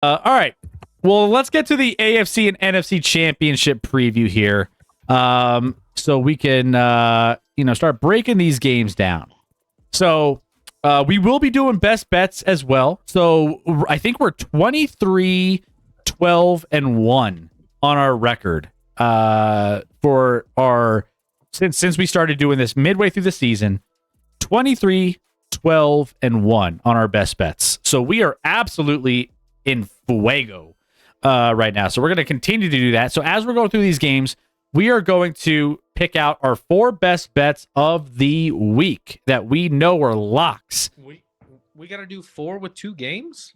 All right. Well, let's get to the AFC and NFC championship preview here. So we can, start breaking these games down. So we will be doing best bets as well. So I think we're 23, 12, and 1 on our record for our since we started doing this midway through the season. 23, 12, and 1 on our best bets. So we are absolutely in fuego right now. So we're going to continue to do that. So as we're going through these games, we are going to pick out our 4 best bets of the week that we know are locks. We got to do 4 with 2 games?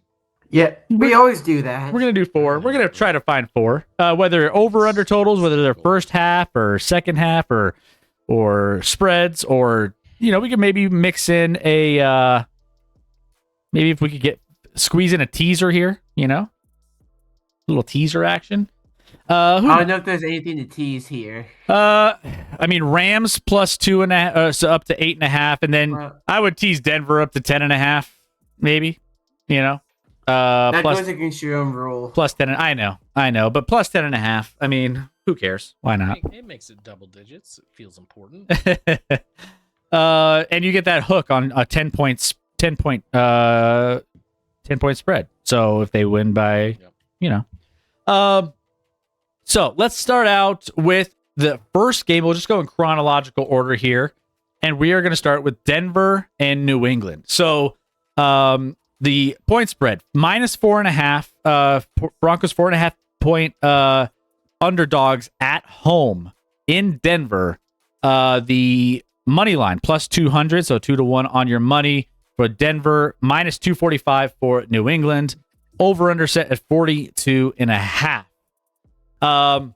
Yeah, we always do that. We're going to do 4. We're going to try to find 4. Whether over-under totals, whether they're first half or second half or spreads, or, we could maybe mix in a, maybe if we could squeeze in a teaser here, little teaser action. I don't know if there's anything to tease here. Rams plus 2.5, so up to 8.5, and then I would tease Denver up to 10.5, maybe. That plus, goes against your own rule. Plus 10. I know, but plus 10.5. I mean, who cares? Why not? It makes it double digits. It feels important. And you get that hook on a 10 point spread. So if they win by, So let's start out with the first game. We'll just go in chronological order here. And we are going to start with Denver and New England. So the point spread, minus 4.5. Broncos 4.5 point underdogs at home in Denver. The money line, plus 200. So 2-1 on your money for Denver. Minus 245 for New England. Over under set at 42.5. But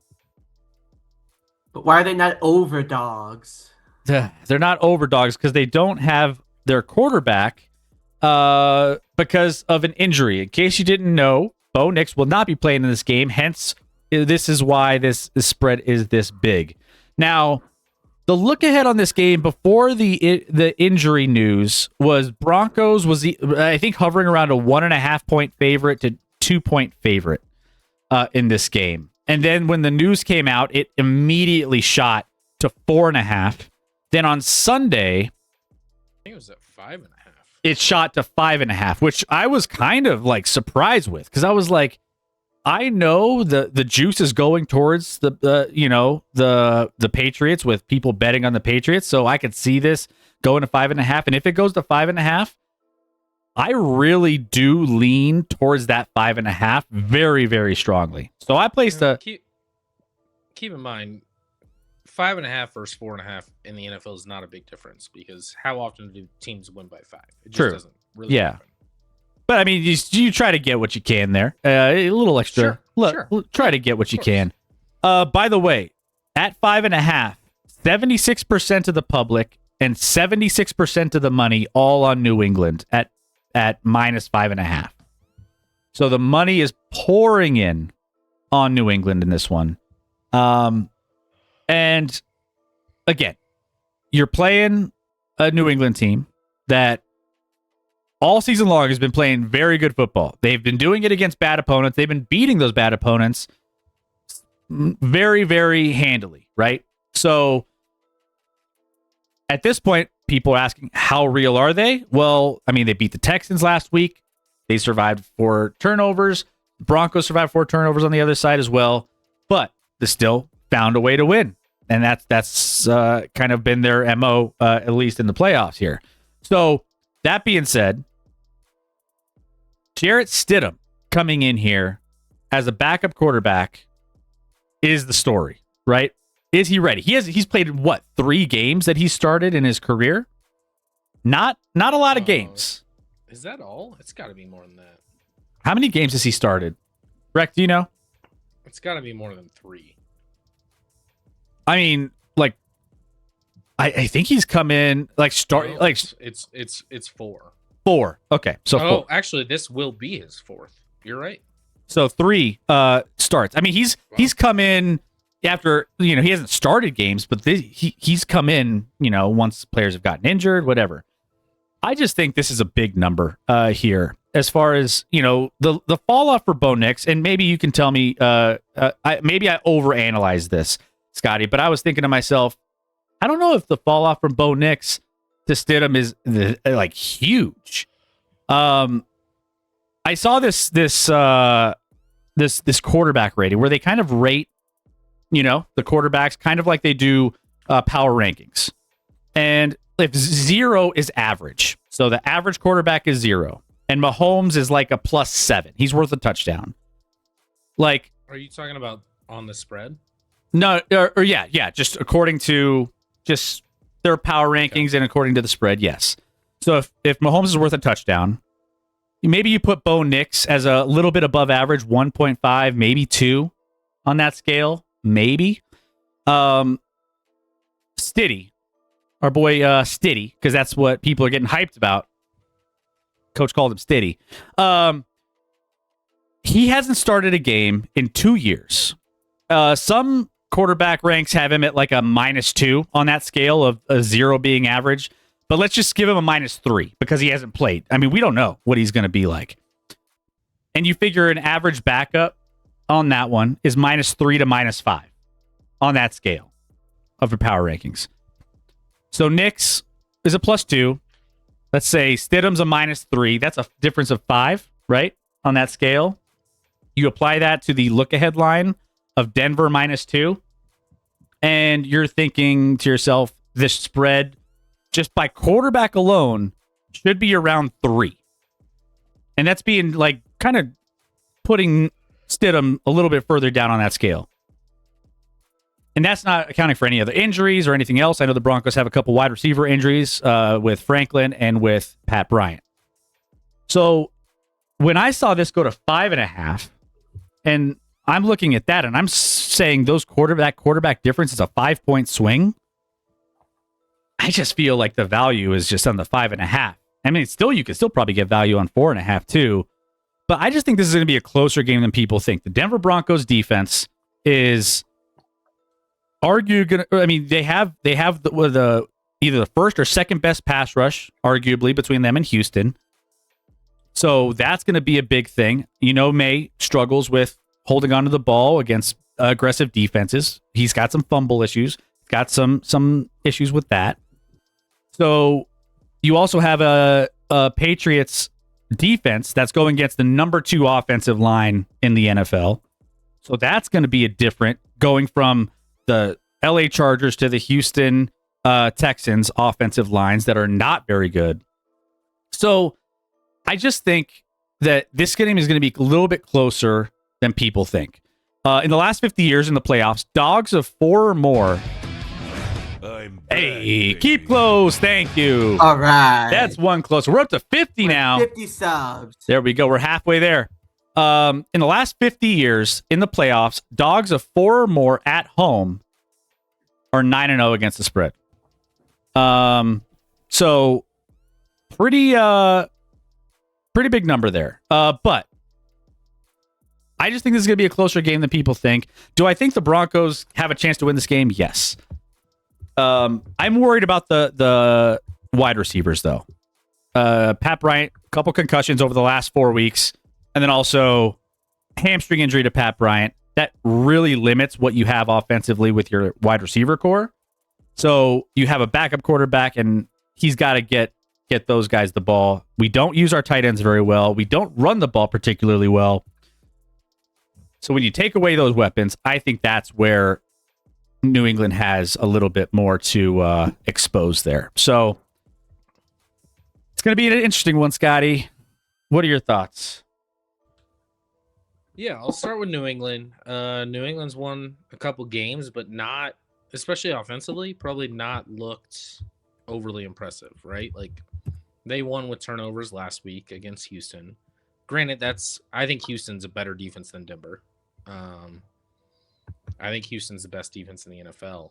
why are they not overdogs? They're not overdogs because they don't have their quarterback because of an injury. In case you didn't know, Bo Nix will not be playing in this game. Hence, this is why this spread is this big. Now, the look ahead on this game before the injury news was Broncos was, I think, hovering around a 1.5 point favorite to 2 point favorite in this game. And then when the news came out, it immediately shot to 4.5. Then on Sunday, I think it was at 5.5. It shot to 5.5, which I was kind of like surprised with, because I was like, I know the juice is going towards the Patriots with people betting on the Patriots, so I could see this going to 5.5. And if it goes to 5.5, I really do lean towards that 5.5 very, very strongly. So I placed keep in mind, 5.5 versus 4.5 in the NFL is not a big difference, because how often do teams win by 5? It just doesn't really happen. But I mean, you try to get what you can there. A little extra. Sure. Try to get what you can. By the way, at 5.5, 76% of the public and 76% of the money all on New England at minus 5.5. So the money is pouring in on New England in this one. And again, you're playing a New England team that all season long has been playing very good football. They've been doing it against bad opponents. They've been beating those bad opponents very, very handily, right? So at this point, people are asking, how real are they? Well, I mean, they beat the Texans last week. They survived 4 turnovers. Broncos survived 4 turnovers on the other side as well. But they still found a way to win. And that's kind of been their MO, at least in the playoffs here. So that being said, Jarrett Stidham coming in here as a backup quarterback is the story, right? Is he ready? He's played, 3 games that he started in his career? Not a lot of games. Is that all? It's got to be more than that. How many games has he started? Rex, do you know? It's got to be more than 3. I mean, I think he's come in it's 4. 4. Okay, so 4. Actually, this will be his 4th. You're right. So 3 starts. I mean, he's come in after, he hasn't started games, but he's come in, once players have gotten injured, whatever. I just think this is a big number here. as far as the fall off for Bo Nix, and maybe you can tell me, maybe I overanalyzed this, Scotty, but I was thinking to myself, I don't know if the fall off from Bo Nix to Stidham is like huge. I saw this quarterback rating where they kind of rate, the quarterbacks kind of like they do power rankings, and if 0 is average, so the average quarterback is 0, and Mahomes is like a +7. He's worth a touchdown. Like, are you talking about on the spread? No, or yeah, just according to just their power rankings and according to the spread, yes. So if Mahomes is worth a touchdown, maybe you put Bo Nix as a little bit above average, 1.5, maybe 2 on that scale, maybe. Stiddy, our boy Stiddy, because that's what people are getting hyped about. Coach called him Stiddy. He hasn't started a game in 2 years. Some quarterback ranks have him at like a -2 on that scale of a 0 being average. But let's just give him a -3 because he hasn't played. I mean, we don't know what he's going to be like. And you figure an average backup on that one is -3 to -5 on that scale of the power rankings. So Nix is a +2. Let's say Stidham's a -3. That's a difference of 5, right? On that scale. You apply that to the look-ahead line of Denver -2. And you're thinking to yourself, this spread, just by quarterback alone, should be around 3. And that's being like kind of putting Stidham a little bit further down on that scale. And that's not accounting for any other injuries or anything else. I know the Broncos have a couple wide receiver injuries with Franklin and with Pat Bryant. So when I saw this go to 5.5, and I'm looking at that and I'm saying those quarterback difference is a 5-point swing, I just feel like the value is just on the 5.5. I mean, you could still probably get value on 4.5 too. But I just think this is going to be a closer game than people think. The Denver Broncos defense is they have the either the first or second best pass rush, arguably, between them and Houston. So that's going to be a big thing. May struggles with holding onto the ball against aggressive defenses. He's got some fumble issues, got some issues with that. So you also have a Patriots defense that's going against the number 2 offensive line in the NFL. So that's going to be a different, going from the LA Chargers to the Houston Texans offensive lines that are not very good. So I just think that this game is going to be a little bit closer than people think. In the last 50 years in the playoffs, dogs of 4 or more. Hey, keep close. Thank you. All right. That's one closer. We're up to 50 now. 50 subs. There we go. We're halfway there. In the last 50 years in the playoffs, dogs of 4 or more at home are 9-0 against the spread. So pretty big number there. But I just think this is going to be a closer game than people think. Do I think the Broncos have a chance to win this game? Yes. I'm worried about the wide receivers, though. Pat Bryant, a couple concussions over the last 4 weeks, and then also hamstring injury to Pat Bryant. That really limits what you have offensively with your wide receiver core. So you have a backup quarterback, and he's got to get those guys the ball. We don't use our tight ends very well. We don't run the ball particularly well. So when you take away those weapons, I think that's where New England has a little bit more to expose there. So it's going to be an interesting one, Scotty. What are your thoughts? Yeah, I'll start with New England. New England's won a couple games, but not, especially offensively, probably not looked overly impressive, right? Like, they won with turnovers last week against Houston. Granted, I think Houston's a better defense than Denver. I think Houston's the best defense in the NFL.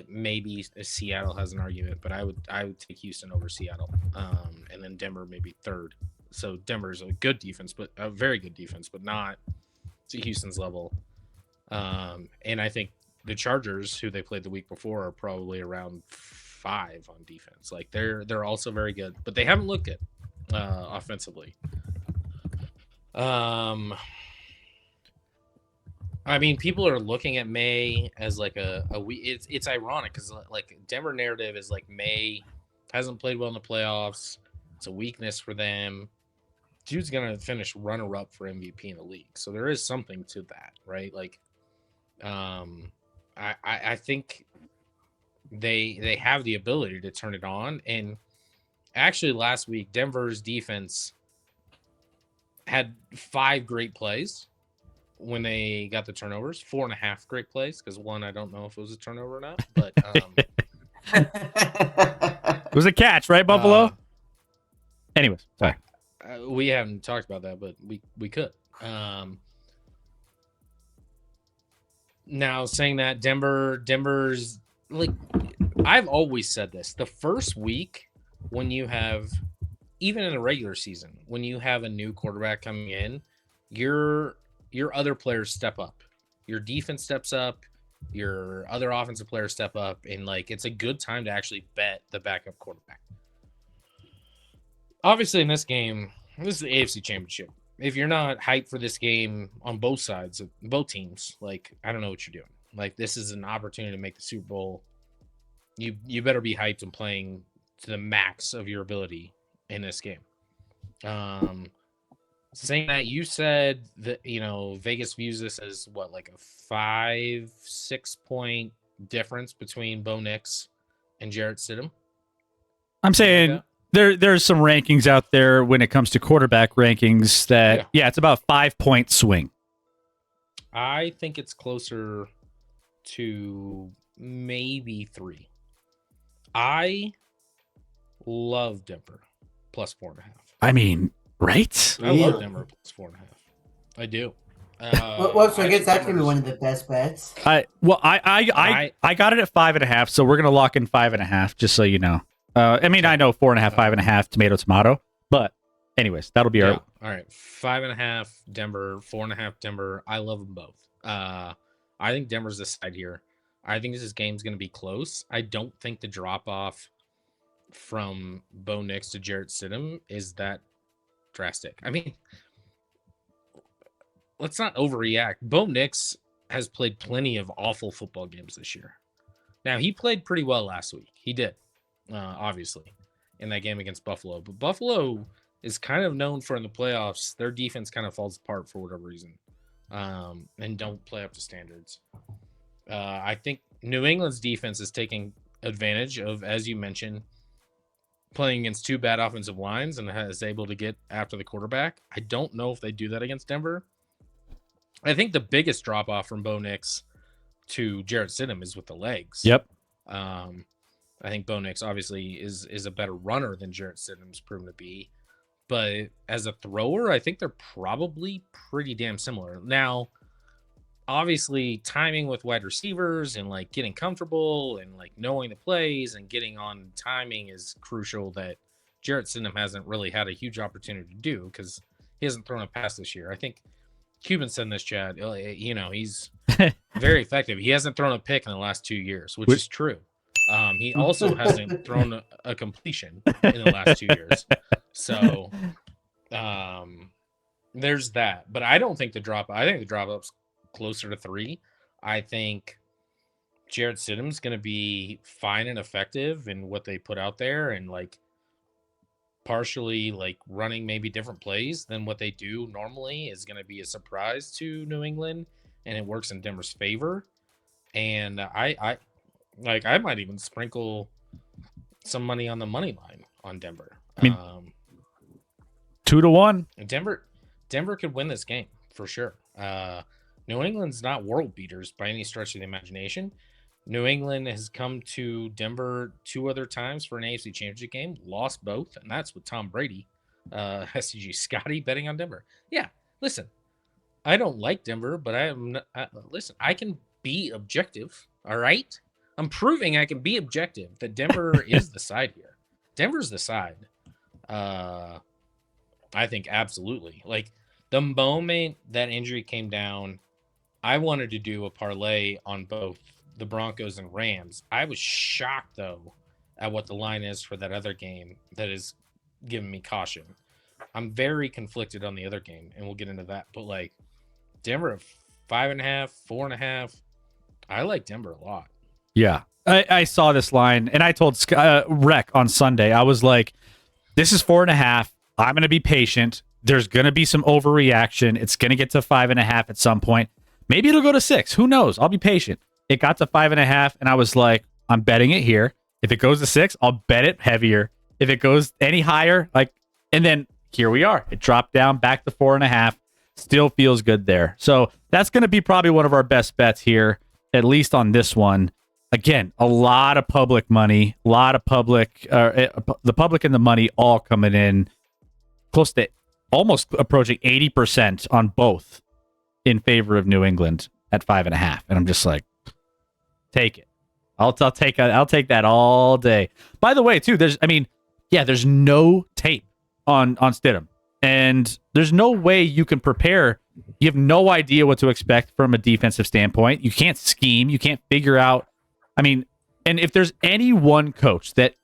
Maybe Seattle has an argument, but I would take Houston over Seattle, and then Denver maybe third. So Denver's a good defense, but a very good defense, but not to Houston's level. And I think the Chargers, who they played the week before, are probably around 5 on defense. Like they're also very good, but they haven't looked good offensively. I mean, people are looking at May as like a it's ironic because like Denver narrative is like May hasn't played well in the playoffs. It's a weakness for them. Dude's gonna finish runner up for MVP in the league, so there is something to that, right? Like, I think they have the ability to turn it on. And actually, last week Denver's defense had 5 great plays when they got the turnovers, 4.5 great plays, because one, I don't know if it was a turnover or not, but it was a catch, right, Buffalo? Anyways, sorry. We haven't talked about that, but we could. Now, saying that Denver's like, I've always said this, the first week when you have, even in a regular season, when you have a new quarterback coming in, your other players step up, your defense steps up, your other offensive players step up, and like it's a good time to actually bet the backup quarterback. Obviously, in this game, this is the AFC Championship. If you're not hyped for this game on both sides, both teams, like, I don't know what you're doing. Like, this is an opportunity to make the Super Bowl. You better be hyped and playing to the max of your ability in this game. Saying that, you said that, Vegas views this as what, like a 5-6 point difference between Bo Nix and Jarrett Stidham? I'm saying there's some rankings out there when it comes to quarterback rankings that, it's about a 5-point swing. I think it's closer to maybe 3. I love Denver plus 4.5. I mean, right? I love Denver plus 4.5. I do. So I guess that's gonna be one of the best bets. I got it at 5.5, so we're gonna lock in 5.5, just so you know. I mean, I know 4.5, 5.5, tomato, but anyways, that'll be our. All right, 5.5 Denver, 4.5 Denver. I love them both. I think Denver's the side here. I think this game's going to be close. I don't think the drop off from Bo Nix to Jarrett Stidham is that drastic. I mean, let's not overreact. Bo Nix has played plenty of awful football games this year. Now, he played pretty well last week. He did, obviously, in that game against Buffalo. But Buffalo is kind of known for, in the playoffs, their defense kind of falls apart for whatever reason, and don't play up to standards. I think New England's defense is taking advantage of, as you mentioned, playing against 2 bad offensive lines and is able to get after the quarterback. I don't know if they do that against Denver. I think the biggest drop off from Bo Nix to Jarrett Stidham is with the legs. Yep. I think Bo Nix obviously is a better runner than Jarrett Stidham's proven to be. But as a thrower, I think they're probably pretty damn similar. Now, obviously, timing with wide receivers and like getting comfortable and like knowing the plays and getting on timing is crucial, that Jarrett Stidham hasn't really had a huge opportunity to do because he hasn't thrown a pass this year. I think Cuban said in this chat, he's very effective. He hasn't thrown a pick in the last 2 years, which is true. He also hasn't thrown a completion in the last 2 years. So there's that. But I don't think the drop. I think the drop up's closer to 3. I think Jarrett Stidham's going to be fine and effective in what they put out there, and like partially like running maybe different plays than what they do normally is going to be a surprise to New England, and it works in Denver's favor. And I might even sprinkle some money on the money line on Denver. I mean, 2-1. Denver could win this game for sure. New England's not world beaters by any stretch of the imagination. New England has come to Denver 2 other times for an AFC Championship game, lost both, and that's with Tom Brady. SCG Scotty betting on Denver. Yeah, listen, I don't like Denver, but I can be objective, all right? I'm proving I can be objective, that Denver is the side here. Denver's the side. I think absolutely. Like, the moment that injury came down, I wanted to do a parlay on both the Broncos and Rams. I was shocked, though, at what the line is for that other game that is giving me caution. I'm very conflicted on the other game, and we'll get into that. But like Denver at 5.5, 4.5. I like Denver a lot. Yeah. I saw this line, and I told Rec on Sunday, I was like, this is 4.5. I'm going to be patient. There's going to be some overreaction. It's going to get to 5.5 at some point. Maybe it'll go to 6. Who knows? I'll be patient. It got to 5.5, and I was like, I'm betting it here. If it goes to 6, I'll bet it heavier. If it goes any higher, and then here we are. It dropped down back to 4.5. Still feels good there. So that's going to be probably one of our best bets here, at least on this one. Again, a lot of public money, a lot of the public and the money all coming in close to almost approaching 80% on both in favor of New England at 5.5. And I'm just like, take it. I'll take that all day. By the way, too, there's no tape on Stidham, and there's no way you can prepare. You have no idea what to expect from a defensive standpoint. You can't scheme. You can't figure out. And if there's any one coach that,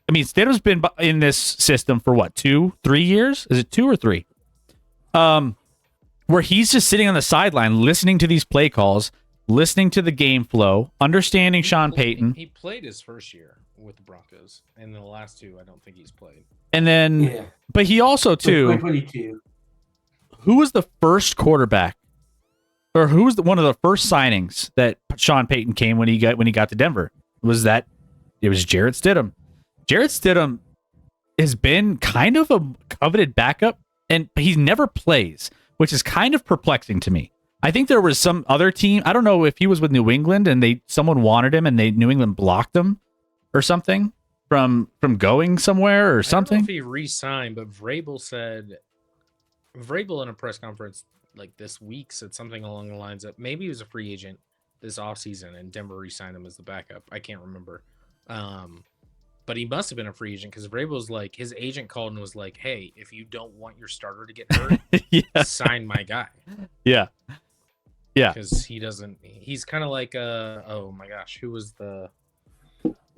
Stidham's been in this system for what, 2-3 years? Is it 2 or 3? Where he's just sitting on the sideline, listening to these play calls, listening to the game flow, understanding Sean Payton. He played his first year with the Broncos, and the last 2, I don't think he's played. And then, but he also too. 2022. Who was the first quarterback, or who was one of the first signings that Sean Payton came when he got to Denver? It was Jarrett Stidham. Jarrett Stidham has been kind of a coveted backup, and he never plays, which is kind of perplexing to me. I think there was some other team. I don't know if he was with New England and someone wanted him and New England blocked him or something from going somewhere or something. I don't know if he re-signed, but Vrabel in a press conference like this week said something along the lines of maybe he was a free agent this offseason and Denver re-signed him as the backup. I can't remember. But he must have been a free agent because Vrabel's like, his agent called and was like, hey, if you don't want your starter to get hurt, sign my guy. Yeah. Yeah. Because he's kind of like, oh my gosh, who was the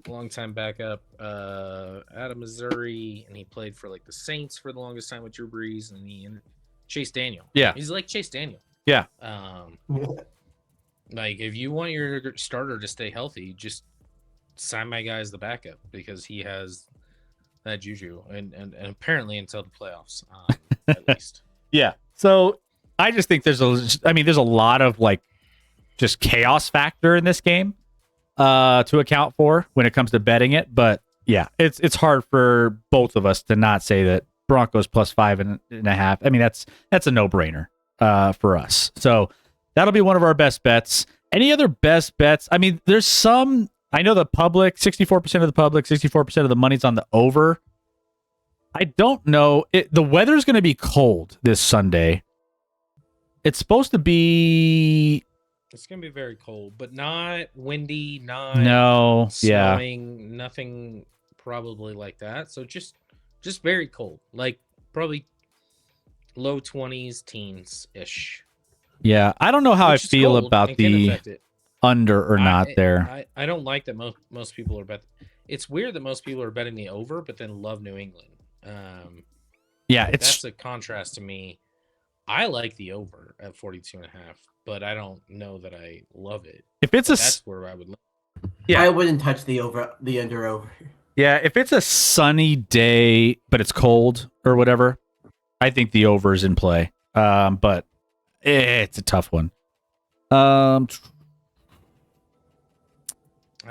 longtime backup out of Missouri, and he played for like the Saints for the longest time with Drew Brees, and Chase Daniel. Yeah. He's like Chase Daniel. Yeah. Like if you want your starter to stay healthy, just sign my guy as the backup because he has that juju and apparently until the playoffs, at least. Yeah. So I just think there's a lot of like just chaos factor in this game to account for when it comes to betting it. But yeah, it's hard for both of us to not say that Broncos plus 5.5. That's a no-brainer for us. So that'll be one of our best bets. Any other best bets? There's some. I know the public, 64% of the public, 64% of the money's on the over. I don't know. The weather's going to be cold this Sunday. It's supposed to be. It's going to be very cold, but not windy, not snowing, nothing probably like that. So just very cold, like probably low 20s, teens-ish. Yeah, I don't know how I feel about the under or not there. I don't like that most people are betting. It's weird that most people are betting the over, but then love New England. That's a contrast to me. I like the over at 42.5, but I don't know that I love it. That's where I would. I wouldn't touch the under over. Yeah, if it's a sunny day but it's cold or whatever, I think the over is in play. But it's a tough one. I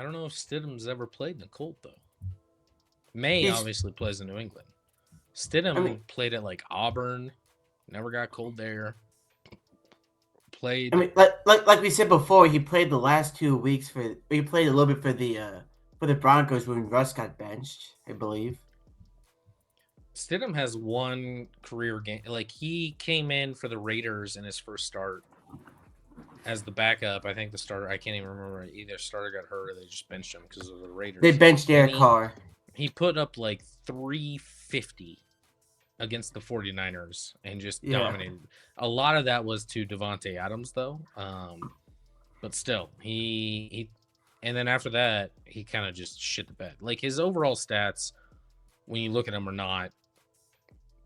don't know if Stidham's ever played in the cold though. May obviously plays in New England. Stidham played at like Auburn. Never got cold there. Played. Like we said before, he played the last 2 weeks he played a little bit for the Broncos when Russ got benched, I believe. Stidham has one career game. Like he came in for the Raiders in his first start as the backup. I think the starter. I can't even remember. Either starter got hurt or they just benched him because of the Raiders. They benched Derek Carr. He put up like 350 against the 49ers and just dominated. A lot of that was to Devontae Adams though. But still, he and then after that, he kind of just shit the bed. Like his overall stats, when you look at them, are not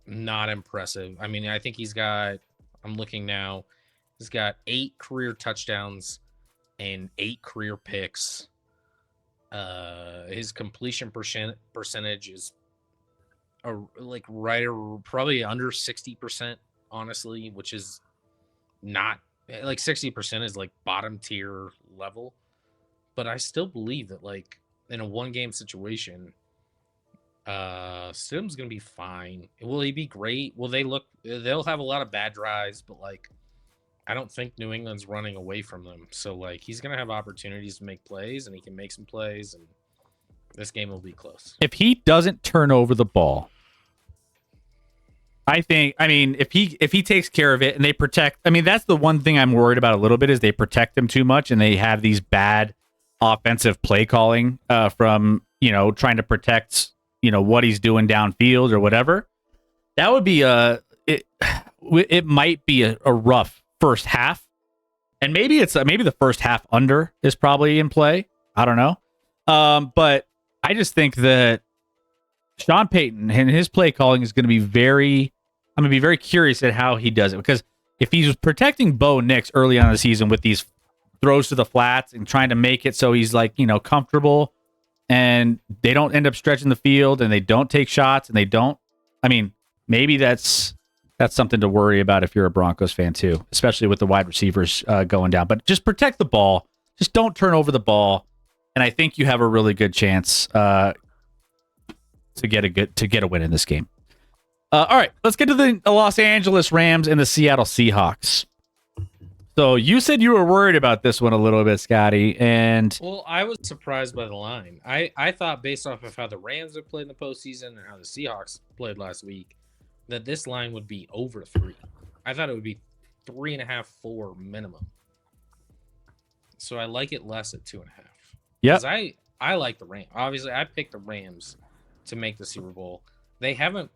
not impressive. I mean, I think I'm looking now, he's got 8 career touchdowns and 8 career picks. His completion percentage is probably under 60%, honestly, which is not like 60% is like bottom tier level. But I still believe that like in a 1-game situation, Stidham's gonna be fine. Will he be great? They'll have a lot of bad drives, but like I don't think New England's running away from them. So like he's gonna have opportunities to make plays, and he can make some plays, and this game will be close. If he doesn't turn over the ball, I mean, if he takes care of it and they protect, I mean, that's the one thing I'm worried about a little bit is they protect him too much and they have these bad offensive play calling from, trying to protect, what he's doing downfield or whatever. That would be it might be a rough first half. And maybe maybe the first half under is probably in play. I don't know. But I just think that Sean Payton and his play calling is going to be I'm going to be very curious at how he does it, because if he's protecting Bo Nix early on in the season with these throws to the flats and trying to make it so he's like, comfortable, and they don't end up stretching the field and they don't take shots and maybe that's something to worry about if you're a Broncos fan too, especially with the wide receivers going down. But just protect the ball. Just don't turn over the ball. And I think you have a really good chance to get a win in this game. All right, let's get to the Los Angeles Rams and the Seattle Seahawks. So you said you were worried about this one a little bit, Scotty, and well, I was surprised by the line. I thought based off of how the Rams have played in the postseason and how the Seahawks played last week, that this line would be over 3. I thought it would be 3.5, 4 minimum. So I like it less at 2.5. Yeah, I like the Rams. Obviously, I picked the Rams to make the Super Bowl. They haven't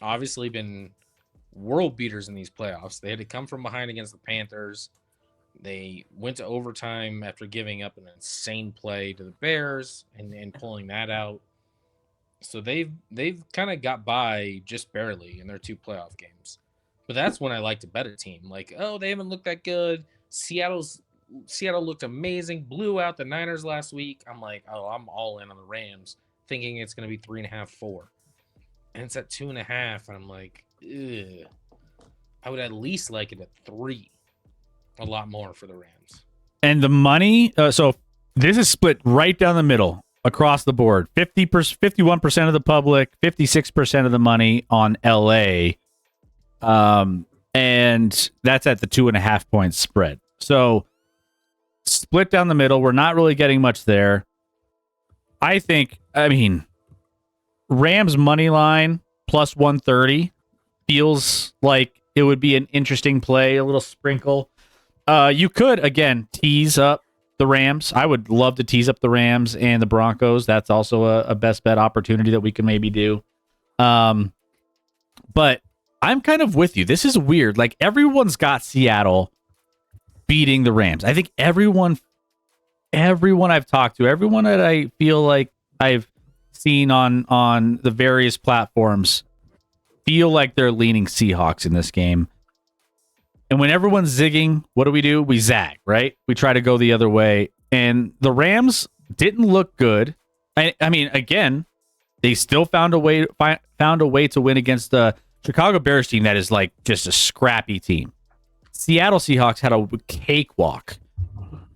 obviously been world beaters in these playoffs. They had to come from behind against the Panthers. They went to overtime after giving up an insane play to the Bears and pulling that out. So they've kind of got by just barely in their 2 playoff games. But that's when I like to bet a team. Like, oh, they haven't looked that good. Seattle looked amazing, blew out the Niners last week. I'm like, oh, I'm all in on the Rams, thinking it's going to be 3.5, 4. And it's at 2.5, and I'm like, ugh. I would at least like it at 3. A lot more for the Rams. And the money, so this is split right down the middle across the board. 51% of the public, 56% of the money on LA. And that's at the 2.5 point spread. So split down the middle. We're not really getting much there. I mean, Rams money line plus 130 feels like it would be an interesting play, a little sprinkle. You could, again, tease up the Rams. I would love to tease up the Rams and the Broncos. That's also a best bet opportunity that we can maybe do. But I'm kind of with you. This is weird. Like, everyone's got Seattle beating the Rams. I think everyone I've talked to, everyone that I feel like I've seen on the various platforms feel like they're leaning Seahawks in this game. And when everyone's zigging, what do? We zag, right? We try to go the other way. And the Rams didn't look good. I mean, again, they still found a way to win against the Chicago Bears team that is like just a scrappy team. Seattle Seahawks had a cakewalk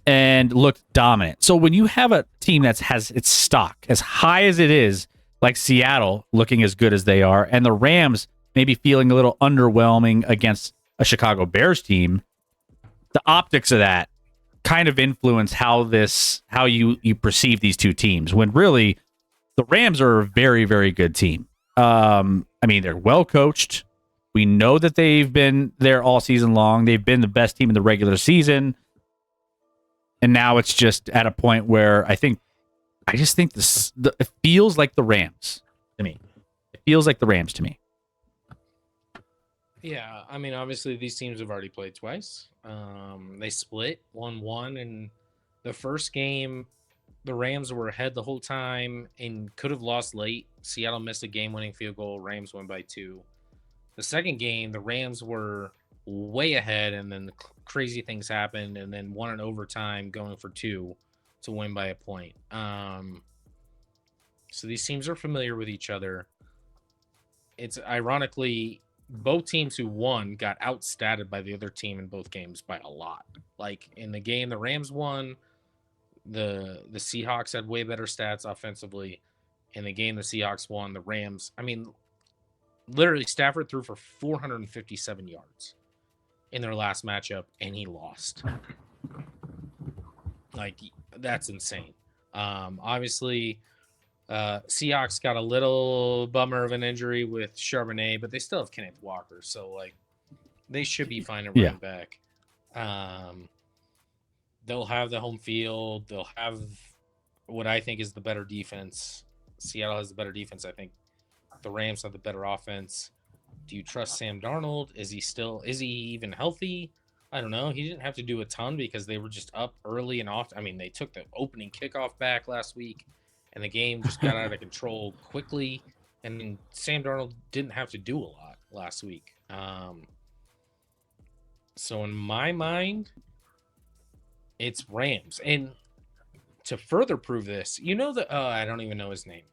and looked dominant. So when you have a team that has its stock as high as it is, like Seattle looking as good as they are, and the Rams maybe feeling a little underwhelming against a Chicago Bears team, the optics of that kind of influence how you perceive these two teams, when really the Rams are a very, very good team. I mean, they're well coached. We know that they've been there all season long. They've been the best team in the regular season. And now it's just at a point where I just think it feels like the Rams to me. It feels like the Rams to me. Yeah, I mean, obviously these teams have already played twice. They split 1-1 in the first game. The Rams were ahead the whole time and could have lost late. Seattle missed a game-winning field goal. Rams won by 2. The second game, the Rams were way ahead, and then crazy things happened, and then won in overtime, going for 2 to win by a point. So these teams are familiar with each other. It's ironically both teams who won got outstatted by the other team in both games by a lot. Like in the game the Rams won, the Seahawks had way better stats offensively. In the game the Seahawks won, the Rams, I mean, literally Stafford threw for 457 yards in their last matchup, and he lost. Like, that's insane. Obviously, Seahawks got a little bummer of an injury with Charbonnet, but they still have Kenneth Walker, so like they should be fine at running back. They'll have the home field. They'll have what I think is the better defense. Seattle has the better defense. I think the Rams have the better offense. Do you trust Sam Darnold? Is he even healthy? I don't know. He didn't have to do a ton because they were just up early and often. I mean, they took the opening kickoff back last week, and the game just got out of control quickly. And Sam Darnold didn't have to do a lot last week. So in my mind, it's Rams. And to further prove this, you know that I don't even know his name.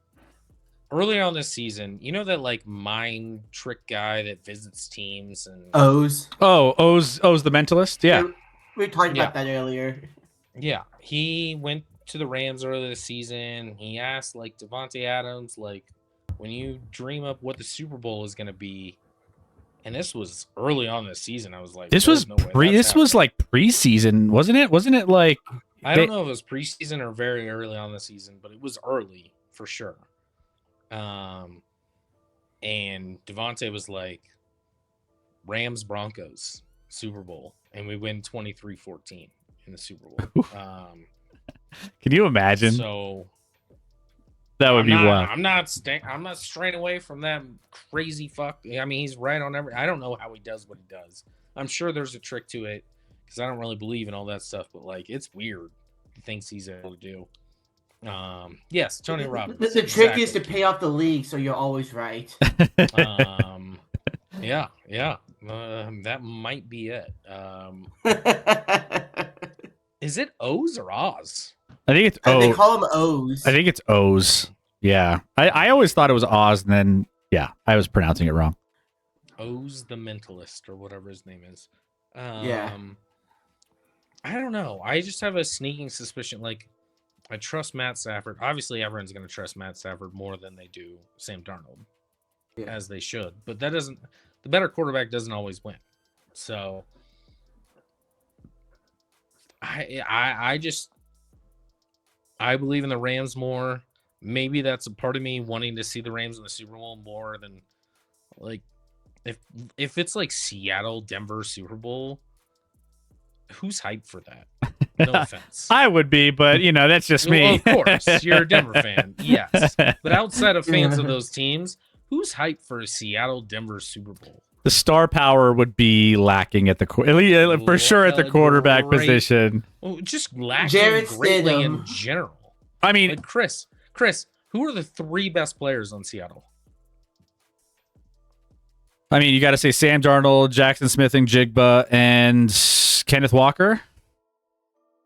Early on this season, you know that like mind trick guy that visits teams and O's. Oh, O's the mentalist. Yeah, we talked about that earlier. Yeah, he went to the Rams earlier this season. He asked like Devontae Adams, like, when you dream up what the Super Bowl is going to be, and this was early on this season. I was like, this was was like preseason, wasn't it? Wasn't it like? I don't know if it was preseason or very early on the season, but it was early for sure. And Devontae was like, Rams Broncos Super Bowl, and we win 23-14 in the Super Bowl. Can you imagine? So that would be wild. I'm not straying away from that crazy fuck. I mean, he's right on every. I don't know how he does what he does. I'm sure there's a trick to it because I don't really believe in all that stuff. But like, it's weird the things he's able to do. Yes, Tony Robbins. The trick is to pay off the league, so you're always right. Yeah. That might be it. Is it O's or Oz? I think it's O's. They call them O's. I think it's O's. Yeah. I always thought it was Oz, and then I was pronouncing it wrong. O's the Mentalist or whatever his name is. Yeah. I don't know. I just have a sneaking suspicion. Like, I trust Matt Stafford. Obviously, everyone's going to trust Matt Stafford more than they do Sam Darnold, as they should. But that doesn't. The better quarterback doesn't always win. So, I believe in the Rams more. Maybe that's a part of me wanting to see the Rams in the Super Bowl more than like if it's like Seattle, Denver Super Bowl. Who's hyped for that? No offense. I would be, but that's just me. Well, of course, you're a Denver fan, yes. But outside of fans of those teams, who's hyped for a Seattle, Denver Super Bowl? The star power would be lacking at the for sure at the quarterback position. Well, just lacking greatly in general. I mean, like Chris, who are the 3 best players on Seattle? I mean, you got to say Sam Darnold, Jackson Smith, and Jigba, and Kenneth Walker.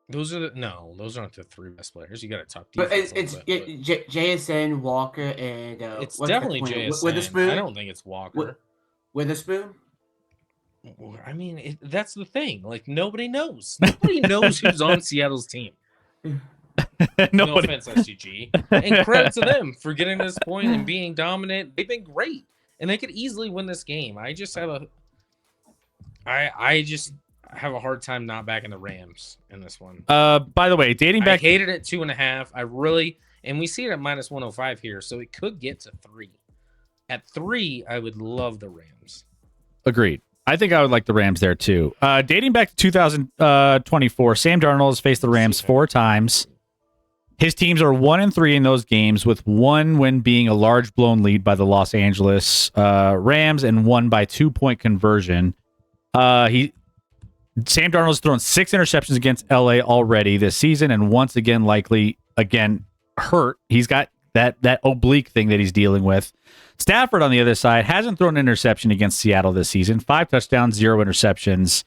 Those aren't the 3 best players. You got to talk defense. But it's JSN, Walker, and it's definitely JSN. Witherspoon. I don't think it's Walker. Witherspoon. I mean, that's the thing. Like, nobody knows. Nobody knows who's on Seattle's team. No offense, SCG. And credit to them for getting to this point and being dominant. They've been great, and they could easily win this game. I just have a hard time not backing the Rams in this one. By the way, dating back, I hated it 2.5. And we see it at -105 here, so it could get to 3. At 3, I would love the Rams. Agreed. I think I would like the Rams there too. Dating back to 2024, Sam Darnold has faced the Rams 4 times. His teams are 1-3 in those games, with 1 win being a large blown lead by the Los Angeles Rams and 1 by 2-point conversion. Sam Darnold's thrown 6 interceptions against LA already this season, and once again, likely hurt. He's got that oblique thing that he's dealing with. Stafford on the other side hasn't thrown an interception against Seattle this season. 5 touchdowns, 0 interceptions.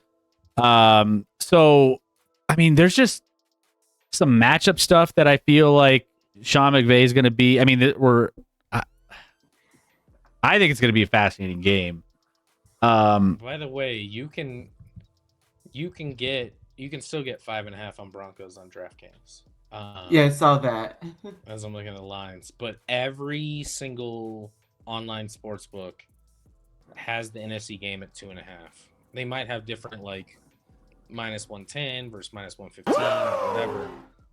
So I mean, there's just some matchup stuff that I feel like Sean McVay is going to be. I mean, I think it's going to be a fascinating game. By the way, you can still get 5.5 on Broncos on DraftKings. Yeah, I saw that. As I'm looking at the lines, but every single online sports book has the NFC game at 2.5. They might have different like -110 versus -115 or whatever,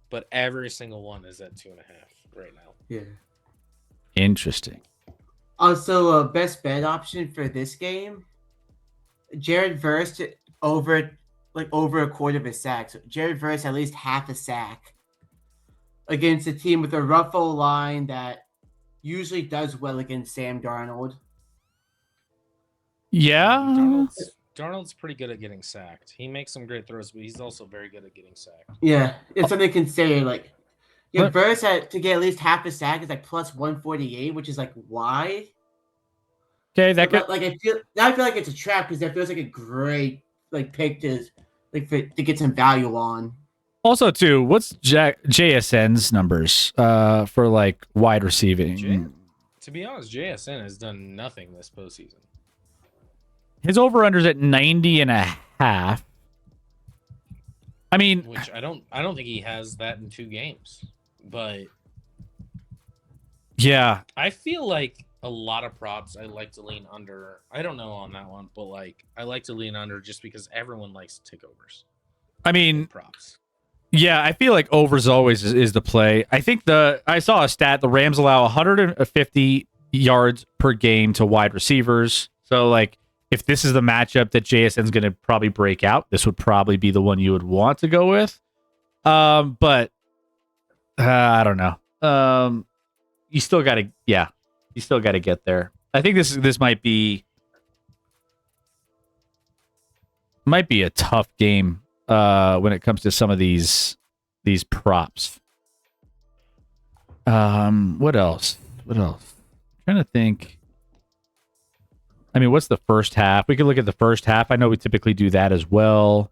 but every single one is at 2.5 right now. Yeah. Interesting. Also, best bet option for this game, Jared Verse over a quarter of a sack. So Jared Verse at least half a sack against a team with a rough O-line that usually does well against Sam Darnold. Yeah. Darnold's pretty good at getting sacked. He makes some great throws, but he's also very good at getting sacked. Yeah, it's something to consider. Like, yeah, Verse to get at least half a sack is like plus 148, which is like why? Okay, that could, like I feel like it's a trap because that feels like a great like pick to to get some value on. also too. What's JSN's numbers for like wide receiving? To be honest, JSN has done nothing this postseason. His over/under's at 90.5. I mean, which I don't think he has that in 2 games, but yeah, I feel like a lot of props I like to lean under. I don't know on that one, but like I like to lean under just because everyone likes takeovers. I mean, props. Yeah, I feel like overs always is the play. I think I saw a stat: the Rams allow 150 yards per game to wide receivers. So like, if this is the matchup that JSN's going to probably break out, this would probably be the one you would want to go with. But I don't know. You still got to, get there. I think this might be a tough game when it comes to some of these props. What else? I'm trying to think. I mean, what's the first half? We could look at the first half. I know we typically do that as well.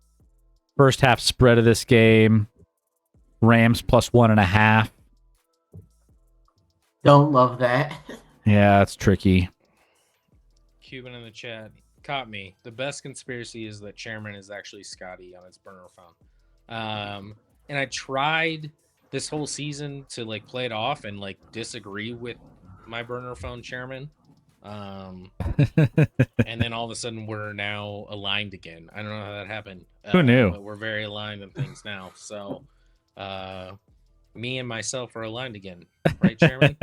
First half spread of this game. Rams plus 1.5. Don't love that. Yeah, it's tricky. Cuban in the chat caught me. The best conspiracy is that Chairman is actually Scotty on his burner phone. And I tried this whole season to like play it off and like disagree with my burner phone chairman. And then all of a sudden we're now aligned again. I don't know how that happened. Who knew? But we're very aligned in things now. So me and myself are aligned again. Right, Chairman?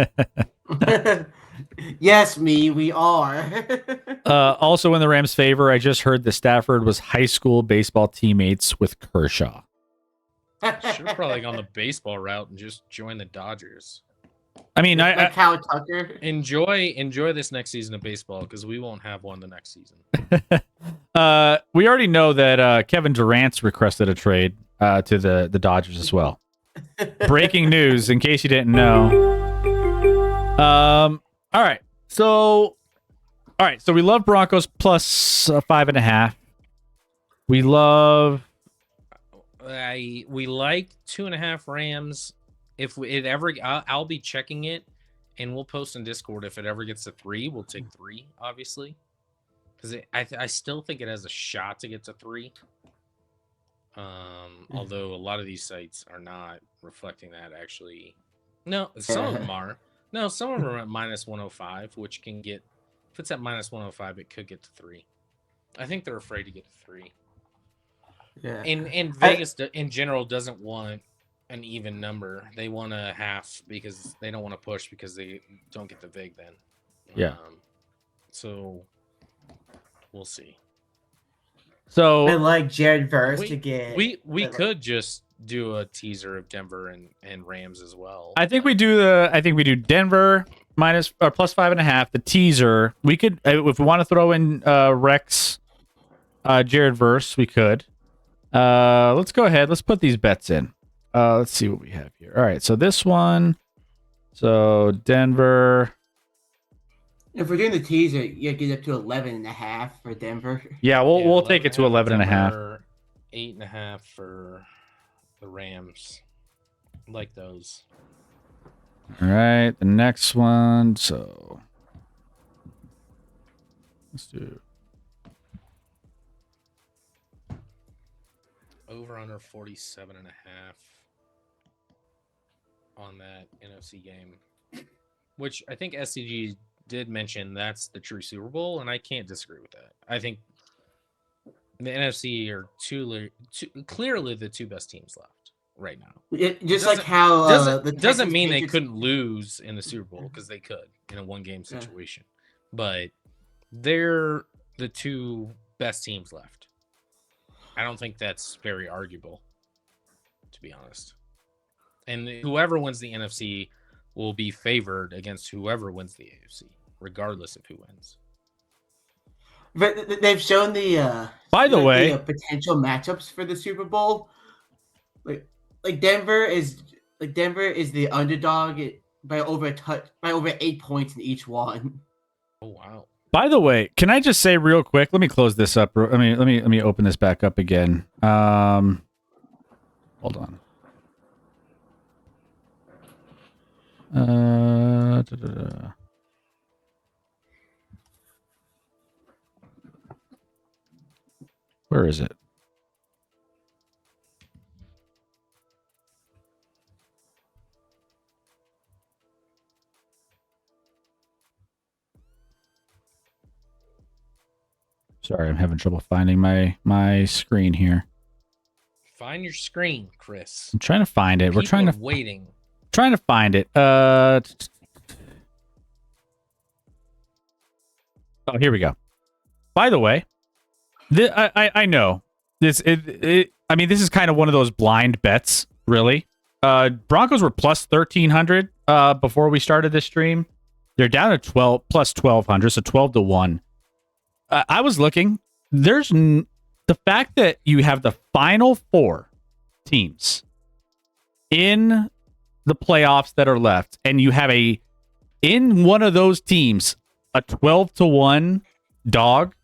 Yes, we are. Also in the Rams' favor, I just heard that Stafford was high school baseball teammates with Kershaw. Should have probably gone the baseball route and just joined the Dodgers. I mean, like Howard Tucker. Enjoy this next season of baseball because we won't have one the next season. We already know that Kevin Durant's requested a trade to the Dodgers as well. Breaking news, in case you didn't know. All right. So we love Broncos plus 5.5. We love. We like 2.5 Rams. If it ever, I'll be checking it, and we'll post in Discord. If it ever gets to 3, we'll take 3, obviously, because I still think it has a shot to get to 3. Although a lot of these sites are not reflecting that actually. No, some of them are. No, some of them are at -105, which can get. If it's at -105, it could get to 3. I think they're afraid to get to 3. Yeah. And Vegas in general doesn't want an even number. They want a half because they don't want to push because they don't get the vig then. Yeah. So we'll see. So I like Jared Verse to get. We could just do a teaser of Denver and Rams as well. I think we do Denver minus or plus 5.5. The teaser. We could if we want to throw in Rex, Jared Verse. We could. Let's go ahead. Let's put these bets in. Let's see what we have here. All right. So this one So Denver. If we're doing the teaser, you get up to 11.5 for Denver. Yeah, we'll take it to 11.5. 8.5 for the Rams. Like those. All right, the next one. So let's do Over under 47.5 on that NFC game. Which I think SCG did mention that's the true Super Bowl, and I can't disagree with that. I think the NFC are clearly the two best teams left right now. Just like how doesn't mean they couldn't lose in the Super Bowl, because they could in a one-game situation. But they're the two best teams left. I don't think that's very arguable, to be honest. And whoever wins the NFC will be favored against whoever wins the AFC, regardless of who wins. But they've shown the By the way, the potential matchups for the Super Bowl. Like Denver is the underdog by over 8 points in each one. Oh wow. By the way, can I just say real quick? Let me close this up. I mean, let me open this back up again. Hold on. Where is it? Sorry, I'm having trouble finding my screen here. Find your screen, Chris. I'm trying to find it. We're trying to waiting. Trying to find it. Oh, here we go. By the way, I know this. I mean, this is kind of one of those blind bets, really. Broncos were plus 1,300 before we started this stream. They're down to plus 1,200, so 12-1. I was looking. There's the fact that you have the final four teams in the playoffs that are left, and you have in one of those teams a 12-1 dog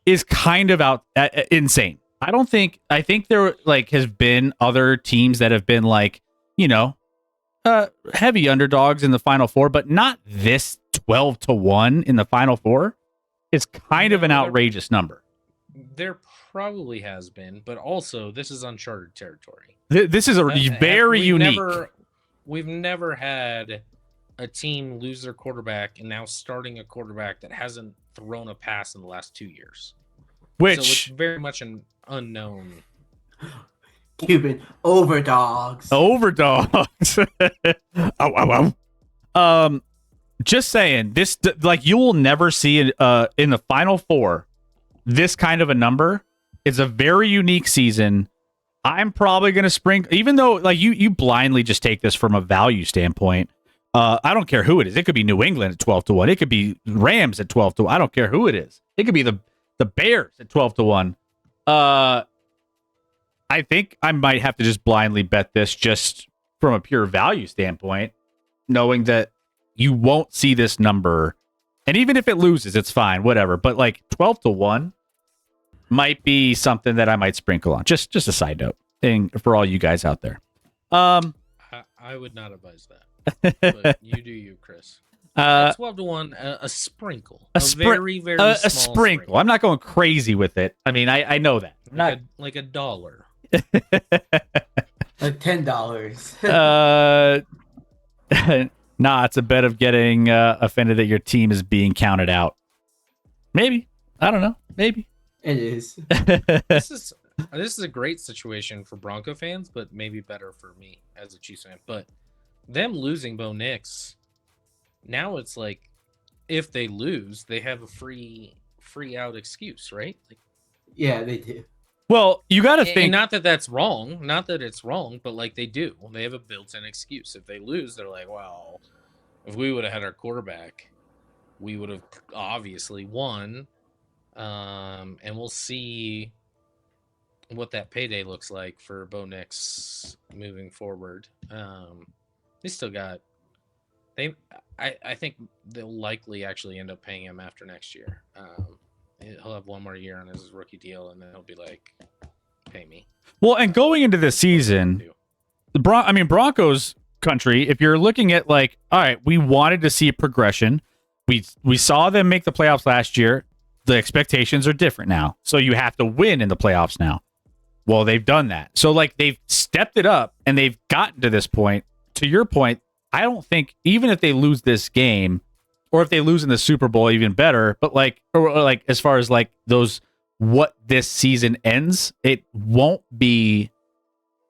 is kind of insane. I think there has been other teams that have been heavy underdogs in the final four, but not this 12-1 in the final four. It's kind of an outrageous number. There probably has been, but also this is uncharted territory. This is very unique. We've never had a team lose their quarterback and now starting a quarterback that hasn't thrown a pass in the last 2 years. So it's very much an unknown. Cuban overdogs. Just saying, this you will never see in the final four this kind of a number. It's a very unique season. I'm probably going to sprinkle, even though you blindly just take this from a value standpoint. I don't care who it is. It could be New England at 12-1. It could be Rams at 12-1. I don't care who it is. It could be the Bears at 12-1. I think I might have to just blindly bet this just from a pure value standpoint, knowing that you won't see this number. And even if it loses, it's fine, whatever. But 12-1 might be something that I might sprinkle on. Just a side note thing for all you guys out there. I would not advise that. But you do you, Chris. 12-1, a sprinkle. A very, very small sprinkle. I'm not going crazy with it. I mean, I know that. Like a dollar. Like $10. Nah, it's a bet of getting offended that your team is being counted out. Maybe. I don't know. Maybe. It is. This is a great situation for Bronco fans, but maybe better for me as a Chiefs fan. But them losing Bo Nix, now it's like if they lose, they have a free out excuse, right? Yeah, they do. Well, you got to think. And not that that's wrong. Not that it's wrong, but they do. They have a built-in excuse. If they lose, they're like, well, if we would have had our quarterback, we would have obviously won. And we'll see what that payday looks like for Bo Nix moving forward. They still got I think they'll likely actually end up paying him after next year. He'll have one more year on his rookie deal, and then he'll be like, "Pay me." Well, and going into the season, Broncos country. If you're looking at like, all right, we wanted to see progression. We saw them make the playoffs last year. The expectations are different now, so you have to win in the playoffs now. Well, they've done that, so like they've stepped it up, and they've gotten to this point. To your point, I don't think even if they lose this game, or if they lose in the Super Bowl, even better. But like, or like as far as like those, what this season ends, it won't be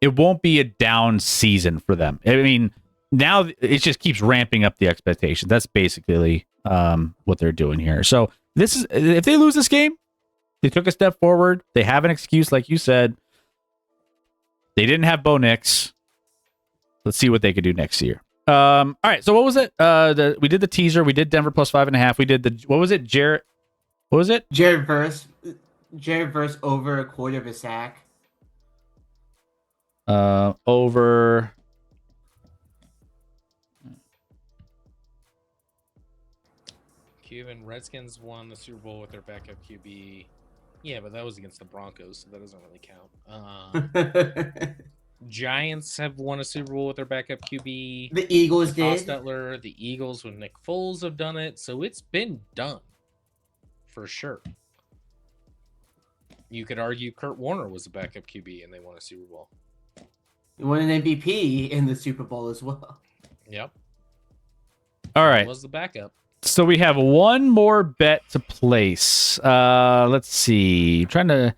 a down season for them. I mean, now it just keeps ramping up the expectations. That's basically what they're doing here. So this is, if they lose this game, they took a step forward. They have an excuse, like you said. They didn't have Bo Nix. Let's see what they could do next year. All right. So what was it? We did the teaser. We did Denver plus 5.5. We did the, what was it? Jared. What was it? Jared Verse over a quarter of a sack. Over. Cuban Redskins won the Super Bowl with their backup QB. Yeah, but that was against the Broncos, so that doesn't really count. Giants have won a Super Bowl with their backup QB. The Eagles did. Hostetler, the Eagles with Nick Foles have done it, so it's been done for sure. You could argue Kurt Warner was a backup QB and they won a Super Bowl. He won an MVP in the Super Bowl as well. Yep. All right. Was the backup. So we have one more bet to place. Let's see. I'm trying to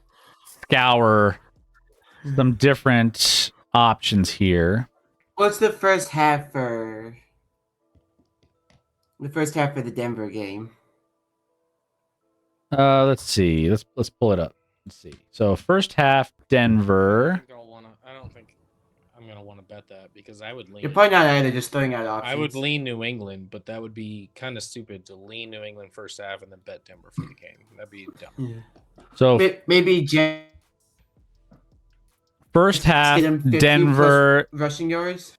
scour some different options here. What's the first half for the Denver game? Let's see. Let's pull it up. Let's see. So first half, Denver. I don't think I'm gonna want to bet that because I would lean. You're probably not either. Just throwing out options. I would lean New England, but that would be kind of stupid to lean New England first half and then bet Denver for the game. That'd be dumb. Yeah. So maybe first half, Denver rushing yards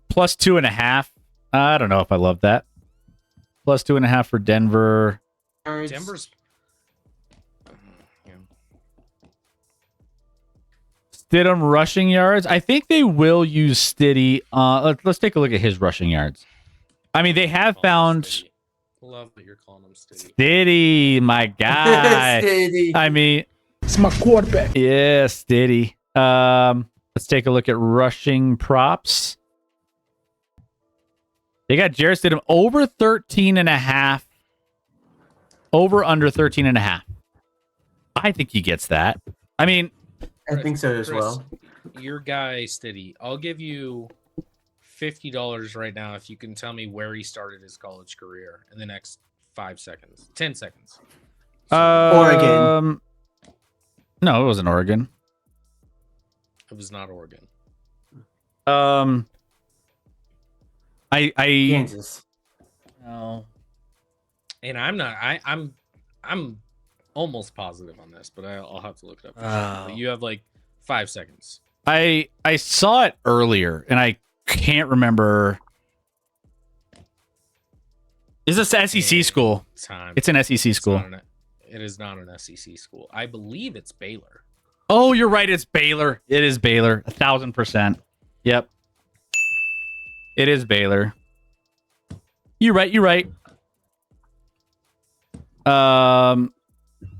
plus 2.5. I don't know if I love that. Plus 2.5 for Denver. Denver's. Stidham rushing yards. I think they will use Stiddy. Let's take a look at his rushing yards. I mean, they have found. Love that you're calling him Stiddy. Stiddy, my guy. Stiddy. I mean, it's my quarterback. Yeah, Stiddy. Let's take a look at rushing props. They got Jarrett Stidham over 13.5. Over under 13.5. I think he gets that. I mean, I think so as Chris, well. Your guy, Stiddy. I'll give you $50 right now if you can tell me where he started his college career in the next 5 seconds. 10 seconds. Oregon. No, it wasn't Oregon. It was not Oregon. Kansas. No. And I'm almost positive on this, but I'll have to look it up. For sure. But you have like 5 seconds. I saw it earlier, and I can't remember. Is this an SEC school? Time. It's an SEC school. It is not an SEC school. I believe it's Baylor. Oh, you're right. It's Baylor. It is Baylor. 1,000%. Yep. It is Baylor. You're right. You're right.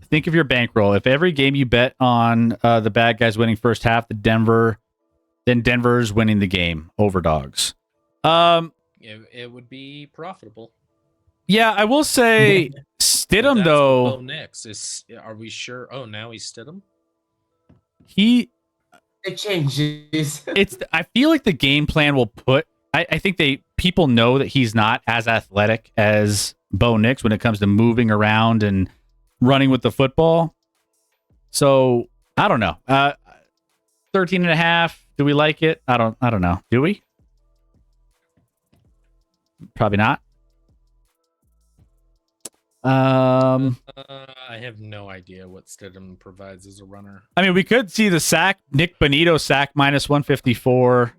Think of your bankroll. If every game you bet on the bad guys winning first half, then Denver's winning the game over dogs. It would be profitable. Yeah, I will say Stidham though. Next are we sure? Oh, now he's Stidham. It changes. I feel like the game plan will put. I think people know that he's not as athletic as Bo Nix when it comes to moving around and running with the football. So I don't know. 13.5. Do we like it? I don't know. Do we? Probably not. I have no idea what Stidham provides as a runner. I mean, we could see the sack. Nick Bonito sack minus 154.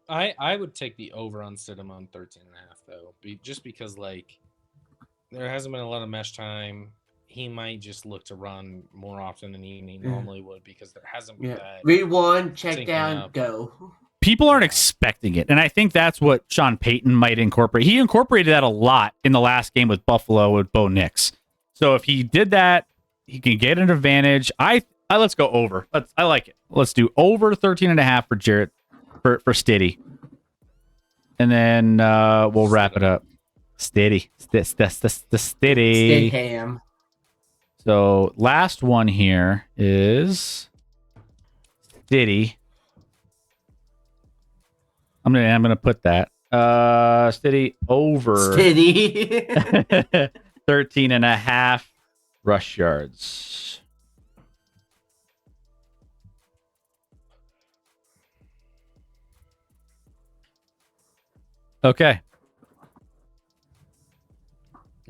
I would take the over on Stidham on 13.5 though, just because like there hasn't been a lot of mesh time. He might just look to run more often than he normally would because there hasn't been that. Read one, check syncing down, up. go. People aren't expecting it, and I think that's what Sean Payton might incorporate. He incorporated that a lot in the last game with Buffalo with Bo Nix. So if he did that, he can get an advantage. I let's go over. I like it. Let's do over 13.5 for Jarrett for Stiddy, and then we'll wrap it up. Stiddy, Stiddy. Ham. So last one here is Stiddy. I'm gonna put that Stiddy over Steady. 13.5 rush yards. Okay.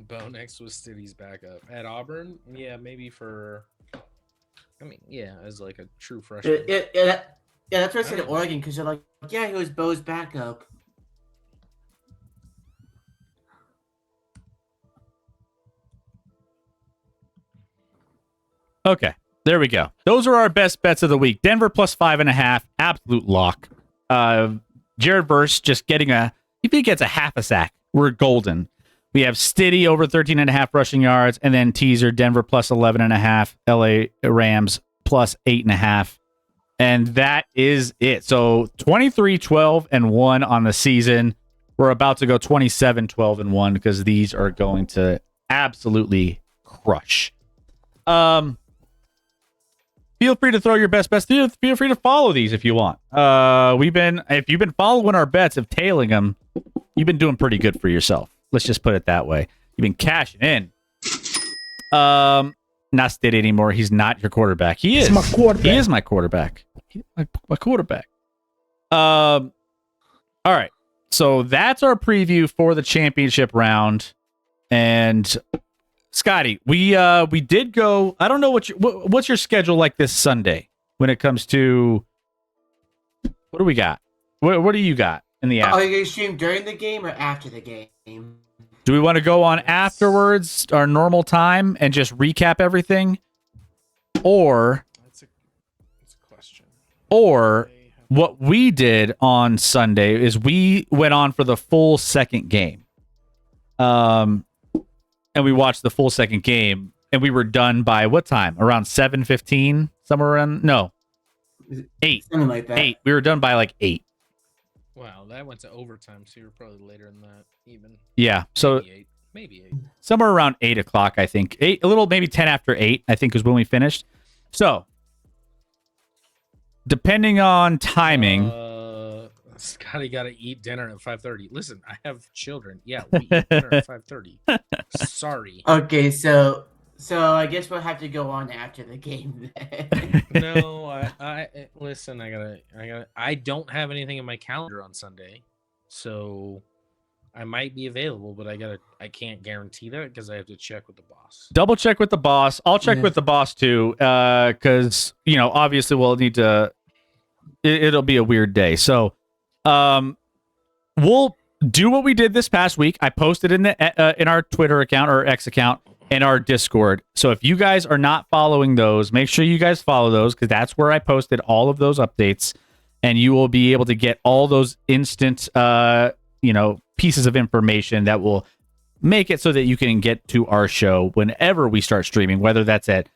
Bo next was Stiddy's backup at Auburn. Yeah, maybe for. I mean, yeah, as like a true freshman. Yeah, that's what I said at Oregon because they're like, yeah, he was Bo's backup. Okay. There we go. Those are our best bets of the week. Denver plus 5.5, absolute lock. Jared Verse just getting if he gets a half a sack, we're golden. We have Stiddy over 13.5 rushing yards, and then teaser Denver plus 11.5, LA Rams plus 8.5. And that is it. So 23-12-1 on the season. We're about to go 27-12-1 because these are going to absolutely crush. Feel free to throw your best bets. Feel free to follow these if you want. If you've been following our bets of tailing them, you've been doing pretty good for yourself. Let's just put it that way. You've been cashing in. Not Stiddy anymore. He's not your quarterback. He is. My quarterback. He is my quarterback. My quarterback. All right. So that's our preview for the championship round. And Scotty, we did go. I don't know what's your schedule like this Sunday when it comes to what do we got? What do you got in the app? Are you going to stream during the game or after the game? Do we want to go on afterwards, our normal time, and just recap everything? Or That's a question. Or what we did on Sunday is we went on for the full second game. And we watched the full second game, and we were done by what time? Around 7:15? Somewhere around 8. Something like that. 8. We were done by like 8. Wow, that went to overtime, so you're probably later than that, even. Yeah, so maybe 8. Somewhere around 8 o'clock, I think. 8, a little, maybe 10 after 8, I think is when we finished. So, depending on timing. Scotty got to eat dinner at 5:30. Listen, I have children. Yeah, we eat dinner at 5:30. Sorry. Okay, so I guess we'll have to go on after the game then. No, I listen. I don't have anything in my calendar on Sunday, so I might be available, but I can't guarantee that because I have to check with the boss. Double check with the boss. I'll check with the boss too, because obviously we'll need to. It'll be a weird day, so we'll do what we did this past week. I posted in our Twitter account or X account and our Discord. So if you guys are not following those, make sure you guys follow those because that's where I posted all of those updates, and you will be able to get all those instant, pieces of information that will make it so that you can get to our show whenever we start streaming, whether that's at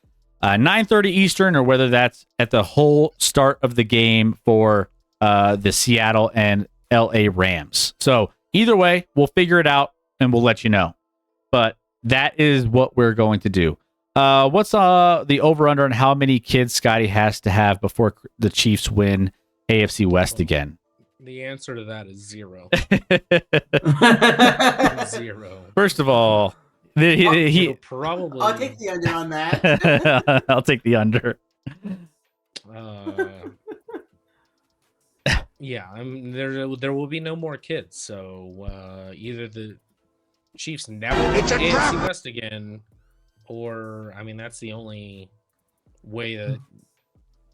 9:30 Eastern or whether that's at the whole start of the game for the Seattle and LA Rams. So either way, we'll figure it out and we'll let you know. But that is what we're going to do. What's the over-under on how many kids Scotty has to have before the Chiefs win AFC West again? The answer to that is 0. 0. First of all, probably. I'll take the under on that. I'll take the under. Yeah, there will be no more kids. So either the Chiefs never win AFC West again, or that's the only way that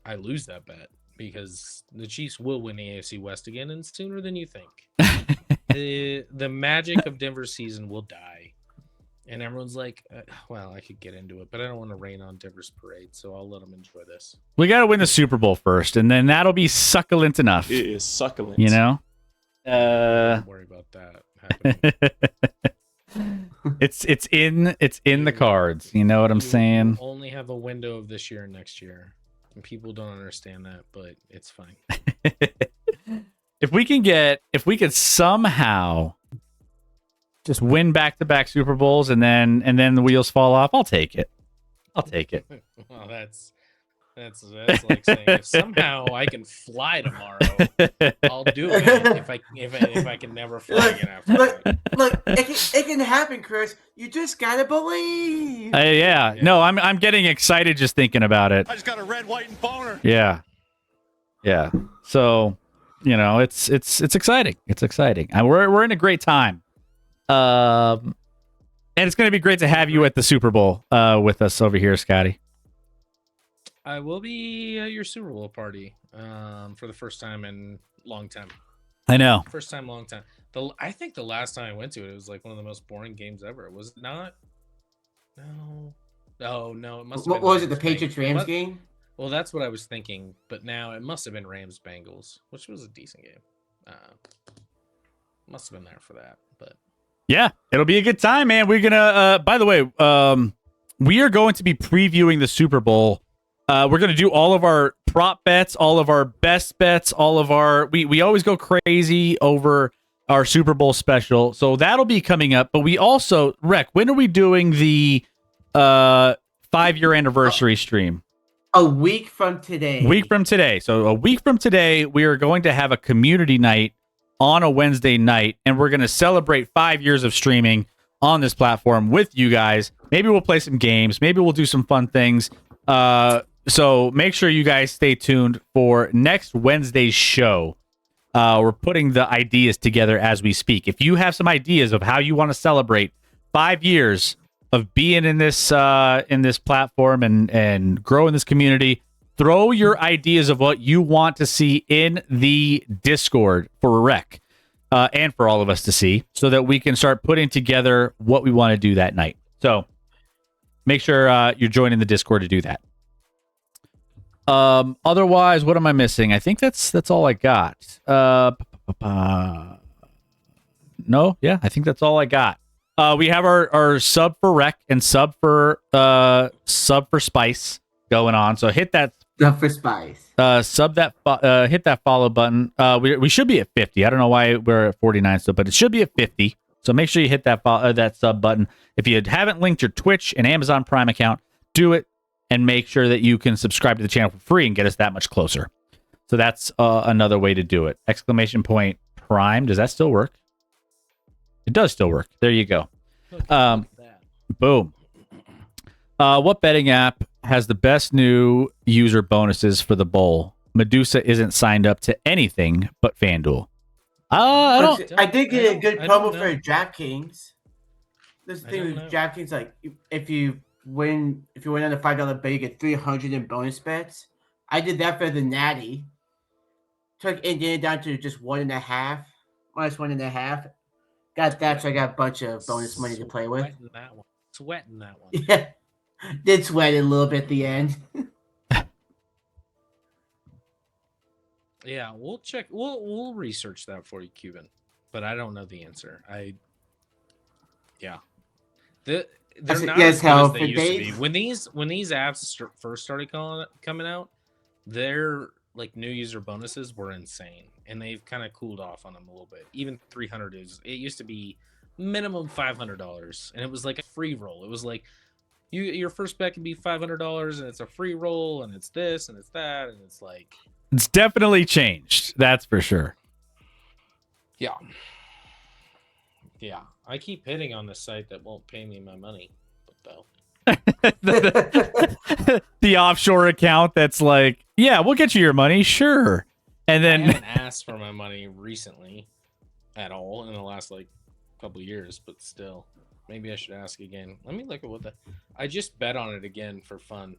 I lose that bet. because the Chiefs will win the AFC West again, and sooner than you think. The magic of Denver's season will die. And everyone's like, well, I could get into it, but I don't want to rain on Denver's parade, so I'll let them enjoy this. We got to win the Super Bowl first, and then that'll be succulent enough. It is succulent. You know? Don't worry about that happening. it's in the cards. You know what I'm saying? Only have a window of this year and next year. And people don't understand that, but it's fine. If we can somehow just win back-to-back Super Bowls and then the wheels fall off, I'll take it. Well, that's like saying if somehow I can fly tomorrow, I'll do it. If I can never fly again after that. Look, it can happen, Chris. You just gotta believe. Yeah. No, I'm getting excited just thinking about it. I just got a red, white, and boner. Yeah. So, it's exciting. It's exciting. And we're in a great time. And it's going to be great to have you at the Super Bowl with us over here, Scotty. I will be at your Super Bowl party for the first time in a long time. I know. First time, long time. I think the last time I went to it, it was like one of the most boring games ever. Was it not? No. Oh, no. It must have What been was it? The Rams Patriots Rams What? game? Well, that's what I was thinking. But now it must have been Rams Bengals, which was a decent game. Must have been there for that. But Yeah, it'll be a good time, man. We're gonna. By the way, we are going to be previewing the Super Bowl. We're gonna do all of our prop bets, all of our best bets, all of our. We always go crazy over our Super Bowl special, so that'll be coming up. But we also, Rec, when are we doing the 5-year anniversary stream? A week from today. Week from today. So a week from today, we are going to have a community night on a Wednesday night, and we're going to celebrate 5 years of streaming on this platform with you guys. Maybe we'll play some games. Maybe we'll do some fun things. So make sure you guys stay tuned for next Wednesday's show. We're putting the ideas together as we speak. If you have some ideas of how you want to celebrate 5 years of being in this platform and growing this community, throw your ideas of what you want to see in the Discord for Rec and for all of us to see, so that we can start putting together what we want to do that night. So make sure you're joining the Discord to do that. Otherwise, what am I missing? I think that's all I got. No, yeah, I think that's all I got. We have our sub for Rec and sub for Spice going on. So hit that Stuff for Spice. hit that follow button. We should be at 50. I don't know why we're at 49 still, but it should be at 50. So make sure you hit that sub button. If you haven't linked your Twitch and Amazon Prime account, do it, and make sure that you can subscribe to the channel for free and get us that much closer. So that's another way to do it. !Prime. Does that still work? It does still work. There you go. Boom. What betting app has the best new user bonuses for the bowl? Medusa isn't signed up to anything but FanDuel. I did get a good I don't promo know. for DraftKings. This I thing don't with know. DraftKings, like if you win on the $5 bet, you get 300 in bonus bets. I did that for the Natty. Took Indiana down to just 1.5, minus 1.5. Got that, so I got a bunch of bonus money to play with. Sweating that one. Yeah, did sweat it a little bit at the end. Yeah, we'll check. We'll research that for you, Cuban. But I don't know the answer. They're not Yes, as good how as they for used to be. days? When these apps first started coming out, their like new user bonuses were insane, and they've kind of cooled off on them a little bit. Even 300 is. It used to be minimum $500, and it was like a free roll. It was like your first bet can be $500, and it's a free roll, and it's this and it's that, and it's like. It's definitely changed. That's for sure. Yeah. Yeah. I keep hitting on the site that won't pay me my money. But though. The offshore account that's like, yeah, we'll get you your money, sure. And I then haven't asked for my money recently at all in the last like couple of years, but still. Maybe I should ask again. Let me look at what I just bet on it again for fun.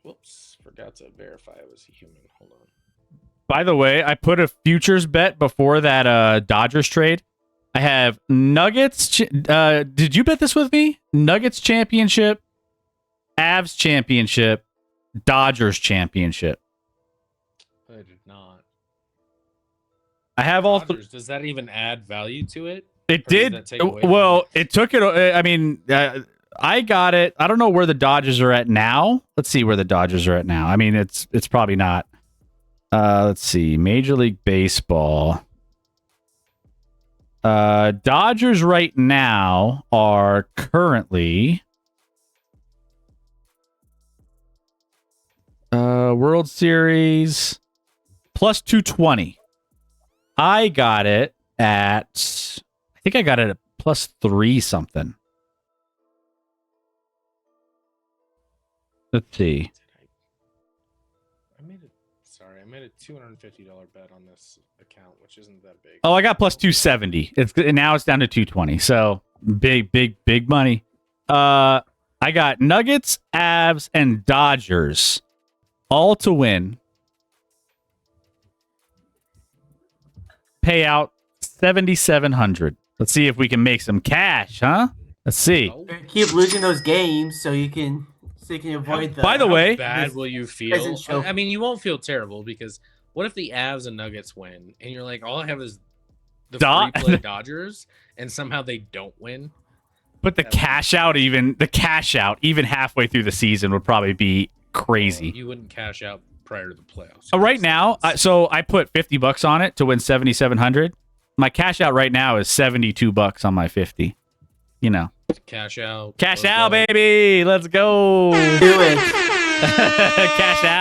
Whoops, forgot to verify I was a human. Hold on. By the way, I put a futures bet before that Dodgers trade. I have Nuggets. Did you bet this with me? Nuggets championship, Avs championship, Dodgers championship. I did not. I have all. Dodgers, does that even add value to it? It Or does did. that take away from Well, it took it. I mean, I got it. I don't know where the Dodgers are at now. Let's see where the Dodgers are at now. I mean, it's probably not. Let's see. Major League Baseball. Dodgers right now are currently World Series plus 220. I got it at, I think I got it at plus 3 something. Let's see. I made a $250 bet on this account, which isn't that big. Oh, I got plus 270. Now it's down to 220. So big money. I got Nuggets, Avs, and Dodgers all to win. Payout 7,700. Let's see if we can make some cash, huh? Let's see. Oh, Keep losing those games so you can avoid the. By the way, how bad will you feel? Doesn't show- I mean, you won't feel terrible because what if the Avs and Nuggets win and you're like, all I have is the free play Dodgers, and somehow they don't win? but the cash out, even halfway through the season, would probably be crazy. You wouldn't cash out prior to the playoffs. Right now, so I put $50 on it to win 7,700. My cash out right now is $72 on my 50. You know, Cash out. cash Let's out, go. baby. Let's go. Do it. Cash out.